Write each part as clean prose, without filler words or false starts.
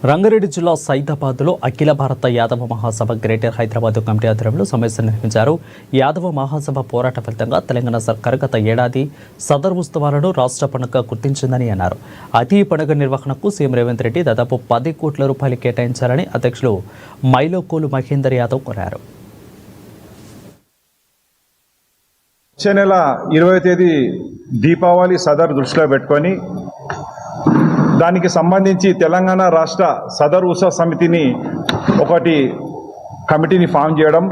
రంగారెడ్డి జిల్లా సైదాబాద్లో అఖిల భారత యాదవ మహాసభ greater Hyderabad committee ఆధ్వర్యంలో సమావేశం నిర్వహించారు. యాదవ మహాసభ పోరాట ఫలితంగా తెలంగాణ సర్కారు గత ఏడాది సదర్ ఉత్సవాలను రాష్ట్ర పండుగగా గుర్తించిందని అన్నారు. అతి పండుగ నిర్వహణకు సీఎం రేవంత్ రెడ్డి దాదాపు 10 కోట్ల రూపాయలు కేటాయించారని అధ్యక్షులు మైలోకోలు మహేందర్ యాదవ్ కోరారు. వచ్చే నెల 20వ తేదీ దీపావళి సదర్ దృష్టిలో పెట్టుకొని దానికి సంబంధించి తెలంగాణ రాష్ట్ర సదర్ ఉత్సవ సమితిని ఒకటి కమిటీని ఫామ్ చేయడం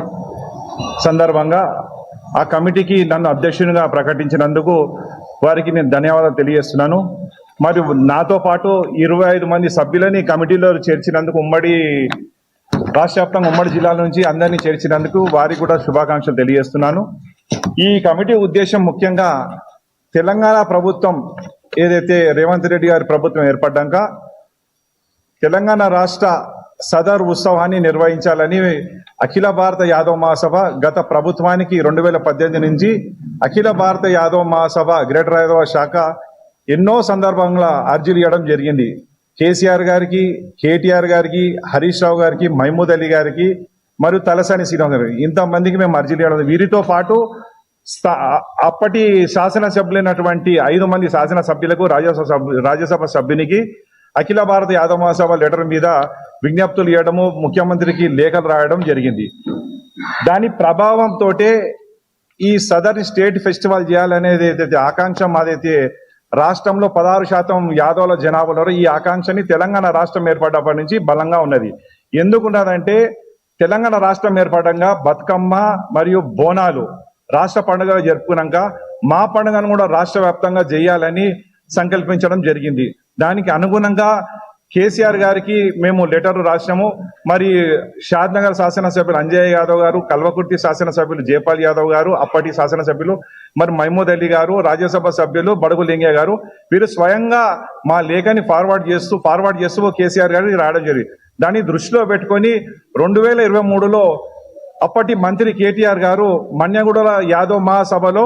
సందర్భంగా ఆ కమిటీకి నన్ను అధ్యక్షునిగా ప్రకటించినందుకు వారికి నేను ధన్యవాదాలు తెలియజేస్తున్నాను. మరియు నాతో పాటు 25 మంది సభ్యులని కమిటీలో చేర్చినందుకు ఉమ్మడి రాష్ట్ర వ్యాప్తంగా ఉమ్మడి జిల్లాల నుంచి అందరినీ చేర్చినందుకు వారికి కూడా శుభాకాంక్షలు తెలియజేస్తున్నాను. ఈ కమిటీ ఉద్దేశం ముఖ్యంగా తెలంగాణ ప్రభుత్వం ఏదైతే రేవంత్ రెడ్డి గారి ప్రభుత్వం ఏర్పడ్డాక తెలంగాణ రాష్ట్ర సదర్ ఉత్సవాన్ని నిర్వహించాలని అఖిల భారత యాదవ మహాసభ గత ప్రభుత్వానికి 2018 నుంచి అఖిల భారత యాదవ మహాసభ గ్రేటర్ హైదరాబాద్ శాఖ ఎన్నో సందర్భంగా అర్జీలు ఇవ్వడం జరిగింది. కేసీఆర్ గారికి, కేటీఆర్ గారికి, హరీష్ రావు గారికి, మహమూద్ అలీ గారికి మరియు తలసాని శ్రీనివాస్ గారికి ఇంతమందికి మేము అర్జీలు ఇవ్వడం. వీరితో పాటు అప్పటి శాసనసభ్యులైనటువంటి 5 మంది శాసనసభ్యులకు రాజ్యసభ సభ్యునికి అఖిల భారత యాదవ మహాసభ లెటర్ మీద విజ్ఞప్తులు ఇవ్వడము, ముఖ్యమంత్రికి లేఖలు రాయడం జరిగింది. దాని ప్రభావంతో ఈ సదర్ స్టేట్ ఫెస్టివల్ చేయాలనేది ఏదైతే ఆకాంక్ష మాదైతే రాష్ట్రంలో 16% యాదవుల జనాభాలో ఈ ఆకాంక్షని తెలంగాణ రాష్ట్రం ఏర్పడ్డప్పటి నుంచి బలంగా ఉన్నది. ఎందుకున్నదంటే తెలంగాణ రాష్ట్రం ఏర్పడంగా బతుకమ్మ మరియు బోనాలు రాష్ట్ర పండుగ జరుపుకున్నాక మా పండుగను కూడా రాష్ట్ర వ్యాప్తంగా చేయాలని సంకల్పించడం జరిగింది. దానికి అనుగుణంగా కేసీఆర్ గారికి మేము లెటర్ రాసినాము. మరి షాద్నగర్ శాసనసభ్యులు అంజయ్య యాదవ్ గారు, కల్వకుర్తి శాసనసభ్యులు జయపాల్ యాదవ్ గారు, అప్పటి శాసనసభ్యులు మరి మహమూద్ అలీ గారు, రాజ్యసభ సభ్యులు బడుగు లింగయ్య గారు వీరు స్వయంగా మా లేఖని ఫార్వర్డ్ చేస్తూ కేసీఆర్ గారికి రాయడం జరిగింది. దాన్ని దృష్టిలో పెట్టుకొని 2023లో అప్పటి మంత్రి కేటీఆర్ గారు మన్యగూడల యాదవ్ మహాసభలో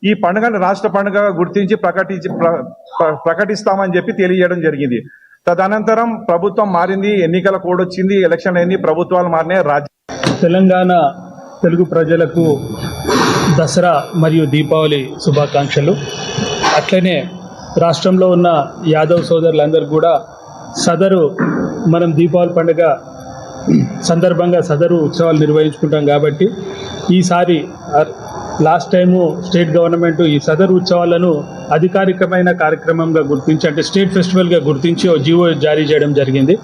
ఈ పండుగను రాష్ట్ర పండుగగా గుర్తించి ప్రకటిస్తామని చెప్పి తెలియజేయడం జరిగింది. తదనంతరం ప్రభుత్వం మారింది, ఎన్నికల కోడ్ వచ్చింది, ఎలక్షన్ అయింది, ప్రభుత్వాలు మారినాయి. తెలంగాణ తెలుగు ప్రజలకు దసరా మరియు దీపావళి శుభాకాంక్షలు. అట్లనే రాష్ట్రంలో ఉన్న యాదవ్ సోదరులందరూ కూడా మనం దీపావళి పండుగ సందర్భంగా సదరు ఉత్సవాలు నిర్వహించుకుంటాం కాబట్టి ఈసారి లాస్ట్ టైము స్టేట్ గవర్నమెంట్ ఈ సదరు ఉత్సవాలను అధికారికమైన కార్యక్రమంగా గుర్తించి అంటే స్టేట్ ఫెస్టివల్గా గుర్తించి ఓ జీవో జారీ చేయడం జరిగింది.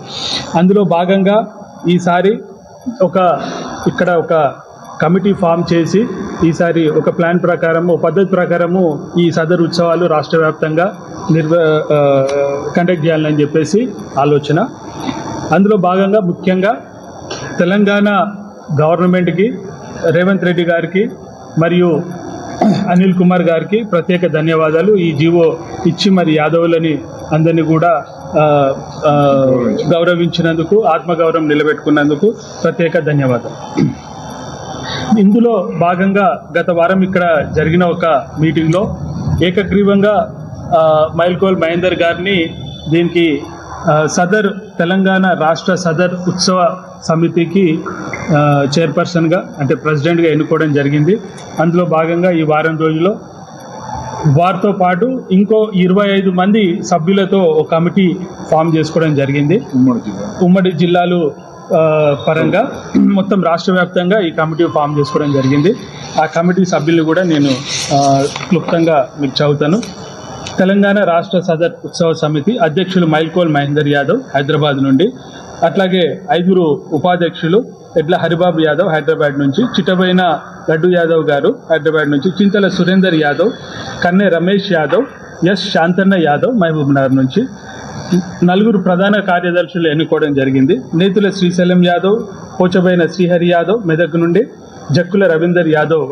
అందులో భాగంగా ఈసారి ఇక్కడ ఒక కమిటీ ఫామ్ చేసి ఈసారి ఒక ప్లాన్ ప్రకారము, పద్ధతి ప్రకారము ఈ సదరు ఉత్సవాలు రాష్ట్ర వ్యాప్తంగా కండక్ట్ చేయాలని చెప్పేసి ఆలోచన. అందులో భాగంగా ముఖ్యంగా తెలంగాణ గవర్నమెంట్కి, రేవంత్ రెడ్డి గారికి మరియు అనిల్ కుమార్ గారికి ప్రత్యేక ధన్యవాదాలు. ఈ జీవో ఇచ్చి మరి యాదవులని అందరినీ కూడా గౌరవించినందుకు, ఆత్మగౌరవం నిలబెట్టుకున్నందుకు ప్రత్యేక ధన్యవాదాలు. ఇందులో భాగంగా గత వారం ఇక్కడ జరిగిన ఒక మీటింగ్లో ఏకగ్రీవంగా మైల్కోల్ మహేందర్ గారిని దీనికి సదర్ తెలంగాణ రాష్ట్ర సదర్ ఉత్సవ సమితికి చైర్పర్సన్గా అంటే ప్రెసిడెంట్గా ఎన్నుకోవడం జరిగింది. అందులో భాగంగా ఈ వారం రోజుల్లో వారితో పాటు ఇంకో 25 మంది సభ్యులతో ఒక కమిటీ ఫామ్ చేసుకోవడం జరిగింది. ఉమ్మడి జిల్లాలు పరంగా మొత్తం రాష్ట్ర వ్యాప్తంగా ఈ కమిటీ ఫామ్ చేసుకోవడం జరిగింది. ఆ కమిటీ సభ్యులు కూడా నేను క్లుప్తంగా మీకు చదువుతాను. తెలంగాణ రాష్ట్ర సదర్ ఉత్సవ సమితి అధ్యక్షులు మైల్కోల్ మహేందర్ యాదవ్ హైదరాబాద్ నుండి, అట్లాగే 5 ఉపాధ్యక్షులు ఎడ్ల హరిబాబు యాదవ్ హైదరాబాద్ నుంచి, చిట్టబైన లడ్డు యాదవ్ గారు హైదరాబాద్ నుంచి, చింతల సురేందర్ యాదవ్, కన్నె రమేష్ యాదవ్, ఎస్ శాంతన్న యాదవ్ మహబూబ్ నగర్ నుంచి, 4 ప్రధాన కార్యదర్శులు ఎన్నుకోవడం జరిగింది. నేతుల శ్రీశైలం యాదవ్, పోచబైన శ్రీహరి యాదవ్ మెదక్ నుండి, జక్కుల రవీందర్ యాదవ్